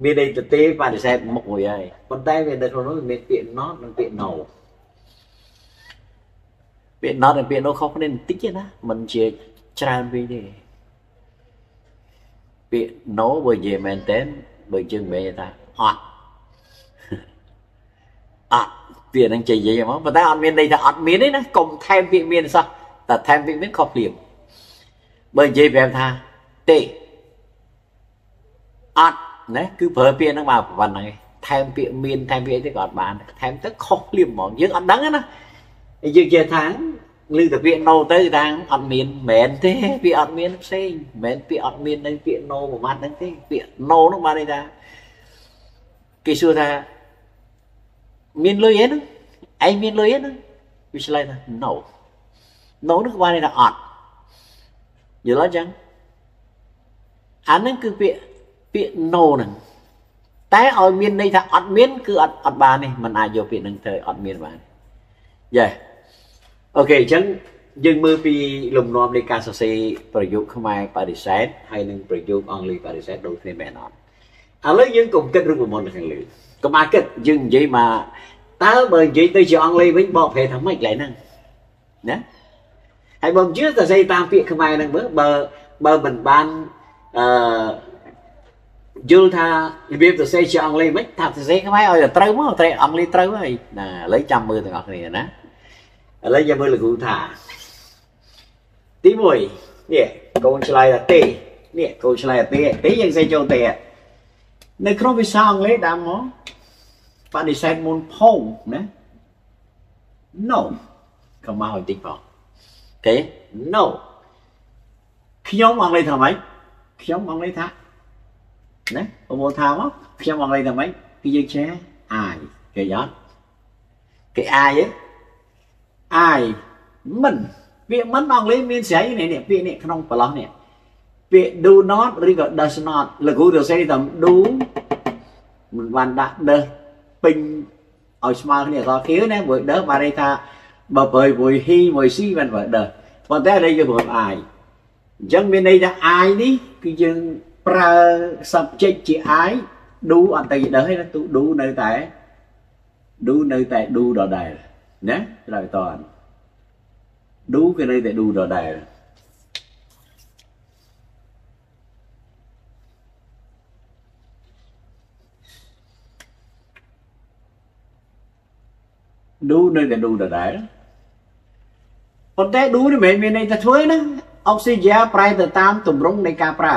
miền đây thực tế và để xem một người ai còn tay miền đây nó nói miền tiện nó tiện nổ tiện nó là tiện nó không nên tích chứ đó mình chỉ tràn về đi tiện nó bởi vì mình tên bởi chừng về ta tiền anh chỉ gì mà ta ăn miên đây là ăn miên đấy nó cùng thêm vị miên sao ta thêm vị miên không liền bởi vì về tha tệ ăn đấy cứ phở viên nó vào phần này thêm vị miên thêm vị thì còn bạn thêm tất không liền món dương ăn đắng á dương chia tháng lưu tập viện nô tới đang ăn miên mến thế vì ăn miên sinh mến vị ăn miên đây viện nô một mặt thế viện nô nó vào đây ra cái xưa ta miên lưới hết anh miên lưới hết vì sao lại nổ nấu nước qua đây là ọt nhớ đó chăng anh ấy cứ viện nổ này tại ở miền đây là ọt miên cứ ọt bà này mình ai vô viện đừng thời ọt miên bà này dạ ok chăng dừng mưa vì lùm nôm đi ca sĩประยุกต์ខ្មែរបដិសេធហើយនឹងប្រយុទ្ធអង់គ្លេសបដិសេធដូចគ្នាមែនអត់ឥឡូវយើងកុំគិតរឿងប្រមូលខាងលើកុំអាគិតយើងនិយាយមកតើបើនិយាយទៅជាអង់គ្លេសវិញបកប្រែថាម៉េចកន្លែងហ្នឹងណាហើយបើមិនជឿតែស្អីតាមពាក្យខ្មែរហ្នឹងបើមិនបានយល់ថារបៀបទៅសេជាអង់គ្លេសមិនថាទៅសេខ្មែរឲ្យត្រូវមកតែអង់គ្លេសត្រូវហើយណាឥឡូវចាំមើលទាំងអស់គ្នាណាឥឡូវចាំមើលលោកគ្រូថាទី1នេះកូនឆ្លើយថាទេនេះកូនឆ្លើយថាទេយើងសេចូលទេនៅក្នុងភាសាអង់គ្លេសដើមមកបដិសេធមុនផងណា no កុំមកឲ្យតិចផងអូខេ no ខ្ញុំអង់គ្លេសថាម៉េចខ្ញុំអង់គ្លេសថាណាបងប្អូនថាមកខ្ញុំអង់គ្លេសថាម៉េចគឺយើងចេះអាយគេអត់គេអាយអាយមិនពាក្យមិនអង់គ្លេសមានស្អីនេះពាក្យនេះក្នុងប្រឡោះនេះពាក្យ do not ឬក៏ does not លោកគ្រូទៅសេថា do មិនបានដាក់ does ពេញឲ្យស្មើគ្នាអត់ខៀវណាមួយ does បានន័យថាបើបើមួយ he មួយ she បានបើ does ប៉ុន្តែđâyយើងប្រើអាយអញ្ចឹងមានន័យថាអាយនេះគឺយើងប្រើ subject ជាអាយ do អត់ទៅ does ទេណា do នៅតែ do ដដែលណាឆ្លើយតើឌូគេនៅតែឌូដដែលឌូនៅតែឌូដដែលប៉ុន្តែឌូនេះមិនមែនមានន័យថាធ្វើណាអុកស៊ីហ្យាប្រែទៅតាមទម្រង់នៃការប្រើ